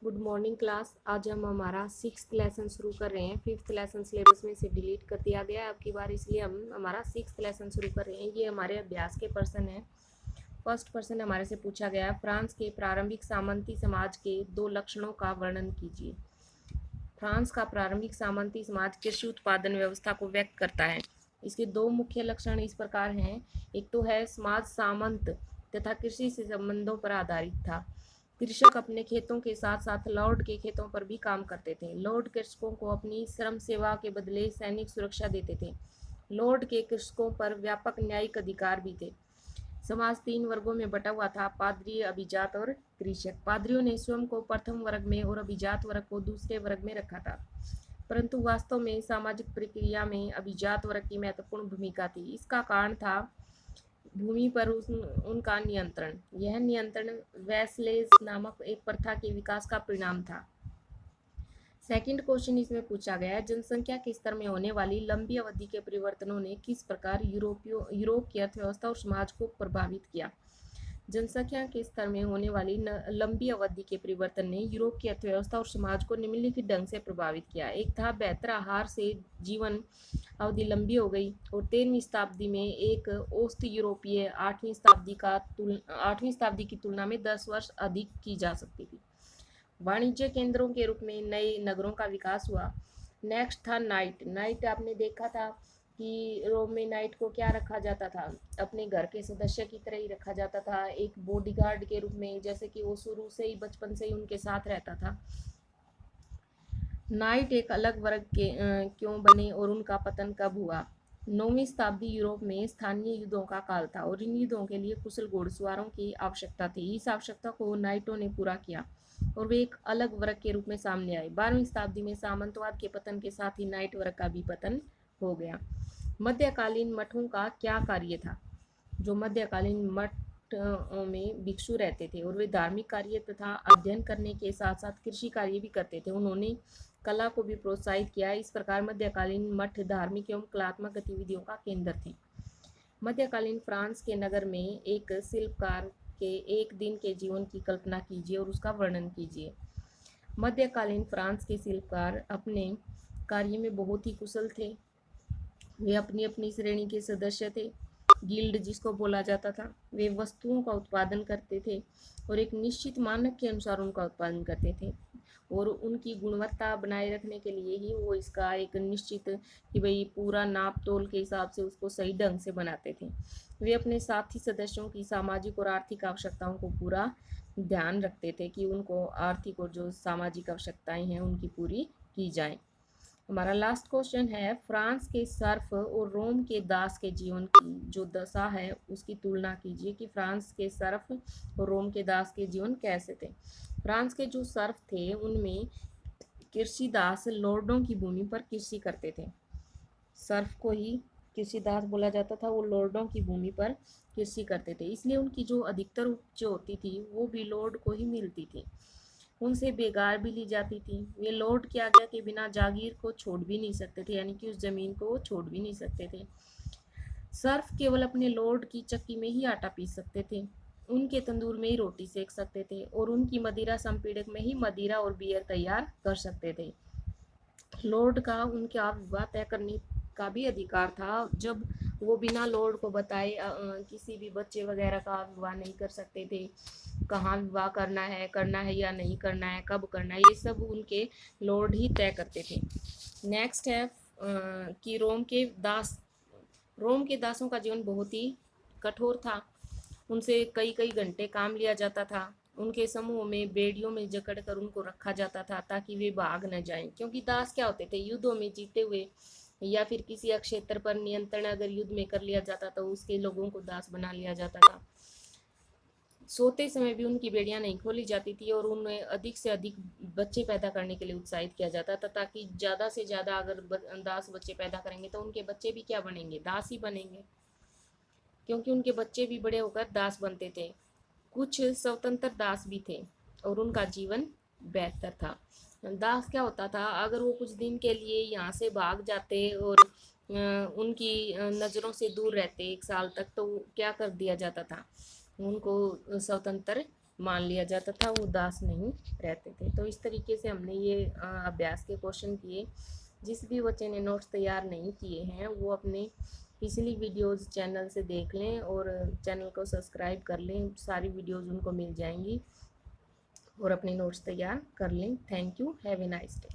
Good morning class. आज हम हमारा 6th लेसन शुरू कर रहे हैं। 5th लेसन सिलेबस में से डिलीट कर दिया गया है अब की बार, इसलिए हम हमारा 6th लेसन शुरू कर रहे हैं। ये हमारे अभ्यास के प्रश्न हैं। फर्स्ट प्रश्न हमारे से पूछा गया है, फ्रांस के प्रारंभिक सामंती समाज के 2 लक्षणों का वर्णन कीजिए। फ्रांस का प्रारंभिक सामंती समाज कृषि उत्पादन व्यवस्था को व्यक्त करता है। इसके 2 मुख्य लक्षण इस प्रकार हैं। एक तो है समाज सामंत तथा कृषि से संबंधों पर आधारित था। कृषक अपने खेतों के साथ साथ लॉर्ड के खेतों पर भी काम करते थे। लॉर्ड कृषकों को अपनी श्रम सेवा के बदले सैनिक सुरक्षा देते थे। लॉर्ड के कृषकों पर व्यापक न्यायिक अधिकार भी थे। समाज 3 वर्गों में बटा हुआ था, पादरी, अभिजात और कृषक। पादरियों ने स्वयं को प्रथम वर्ग में और अभिजात वर्ग को दूसरे वर्ग में रखा था, परंतु वास्तव में सामाजिक प्रक्रिया में अभिजात वर्ग की महत्वपूर्ण भूमिका थी। इसका कारण था भूमि पर उनका नियंत्रण। यह नियंत्रण वेस्लेज नामक एक प्रथा के विकास का परिणाम था। सेकंड क्वेश्चन इसमें पूछा गया है, जनसंख्या के स्तर में होने वाली लंबी अवधि के परिवर्तनों ने किस प्रकार यूरोप की अर्थव्यवस्था और समाज को प्रभावित किया। जनसंख्या के स्तर में होने वाली लंबी अवधि के परिवर्तन ने यूरोप की अर्थव्यवस्था और समाज को निम्नलिखित ढंग से प्रभावित किया। एक था, बेहतर आहार से जीवन अवधि लंबी हो गई और 13वीं शताब्दी में एक औसत यूरोपीय 8वीं शताब्दी की तुलना में 10 वर्ष अधिक की जा सकती थी। वाणिज्य केंद्रों के रूप में नए नगरों का विकास हुआ। नेक्स्ट था नाइट आपने देखा था कि रोम में नाइट को क्या रखा जाता था, अपने घर के सदस्य की तरह ही रखा जाता था, एक बॉडीगार्ड के रूप में, जैसे कि वो शुरू से ही बचपन से ही उनके साथ रहता था। नाइट एक अलग वर्ग के क्यों बने और उनका पतन कब हुआ। 9वीं शताब्दी यूरोप में स्थानीय युद्धों का काल था और इन युद्धों के लिए कुशल घोड़सवारों की आवश्यकता थी। इस आवश्यकता को नाइटों ने पूरा किया और वे एक अलग वर्ग के रूप में सामने आए। 12वीं शताब्दी में सामंतवाद के पतन के साथ ही नाइट वर्ग का भी पतन हो गया। मध्यकालीन मठों का क्या कार्य था। जो मध्यकालीन मठ में भिक्षु रहते थे और वे धार्मिक कार्य तथा अध्ययन करने के साथ साथ कृषि कार्य भी करते थे। उन्होंने कला को भी प्रोत्साहित किया। इस प्रकार मध्यकालीन मठ धार्मिक एवं कलात्मक गतिविधियों का केंद्र थे। मध्यकालीन फ्रांस के नगर में एक शिल्पकार के एक दिन के जीवन की कल्पना कीजिए और उसका वर्णन कीजिए। मध्यकालीन फ्रांस के शिल्पकार अपने कार्य में बहुत ही कुशल थे। वे अपनी अपनी श्रेणी के सदस्य थे, गिल्ड जिसको बोला जाता था। वे वस्तुओं का उत्पादन करते थे और एक निश्चित मानक के अनुसार उनका उत्पादन करते थे और उनकी गुणवत्ता बनाए रखने के लिए ही वो इसका एक निश्चित कि भाई पूरा नाप तोल के हिसाब से उसको सही ढंग से बनाते थे। वे अपने साथी सदस्यों की सामाजिक और आर्थिक आवश्यकताओं को पूरा ध्यान रखते थे कि उनको आर्थिक और जो सामाजिक आवश्यकताएं हैं उनकी पूरी की जाए। हमारा लास्ट क्वेश्चन है, फ्रांस के सर्फ और रोम के दास के जीवन की जो दशा है उसकी तुलना कीजिए कि फ्रांस के सर्फ और रोम के दास के जीवन कैसे थे। फ्रांस के जो सर्फ थे उनमें कृषि दास लॉर्डों की भूमि पर कृषि करते थे। सर्फ को ही कृषि दास बोला जाता था। वो लॉर्डों की भूमि पर कृषि करते थे, इसलिए उनकी जो अधिकतर उपज होती थी वो भी लॉर्ड को ही मिलती थी। उनसे बेगार भी ली जाती थी। वे लॉर्ड की आज्ञा के बिना जागीर को छोड़ भी नहीं सकते थे, यानी कि उस जमीन को वो छोड़ भी नहीं सकते थे। सर्फ केवल अपने लॉर्ड की चक्की में ही आटा पीस सकते थे, उनके तंदूर में ही रोटी सेक सकते थे और उनकी मदिरा संपीड़क में ही मदिरा और बियर तैयार कर सकते थे। लॉर्ड का उनका विवाह तय करने का भी अधिकार था। जब वो बिना लॉर्ड को बताए किसी भी बच्चे वगैरह का विवाह नहीं कर सकते थे। कहाँ विवाह करना है या नहीं करना है, कब करना है, ये सब उनके लॉर्ड ही तय करते थे। नेक्स्ट है कि रोम के दासों का जीवन बहुत ही कठोर था। उनसे कई कई घंटे काम लिया जाता था। उनके समूह में बेड़ियों में जकड़ कर उनको रखा जाता था ताकि वे भाग न जाएं, क्योंकि दास क्या होते थे, युद्धों में जीते हुए या फिर किसी क्षेत्र पर नियंत्रण अगर युद्ध में कर लिया जाता तो उसके लोगों को दास बना लिया जाता था। सोते समय भी उनकी बेड़ियां नहीं खोली जाती थी और उन्हें अधिक से अधिक बच्चे पैदा करने के लिए उत्साहित किया जाता था, ताकि ज़्यादा से ज़्यादा अगर दास बच्चे पैदा करेंगे तो उनके बच्चे भी क्या बनेंगे, दास ही बनेंगे, क्योंकि उनके बच्चे भी बड़े होकर दास बनते थे। कुछ स्वतंत्र दास भी थे और उनका जीवन बेहतर था। दास क्या होता था, अगर वो कुछ दिन के लिए यहाँ से भाग जाते और उनकी नज़रों से दूर रहते 1 साल तक, तो क्या कर दिया जाता था, उनको स्वतंत्र मान लिया जाता था, वो उदास नहीं रहते थे। तो इस तरीके से हमने ये अभ्यास के क्वेश्चन किए। जिस भी बच्चे ने नोट्स तैयार नहीं किए हैं वो अपने पिछली वीडियोस चैनल से देख लें और चैनल को सब्सक्राइब कर लें, सारी वीडियोस उनको मिल जाएंगी और अपने नोट्स तैयार कर लें। Thank you, have a nice day.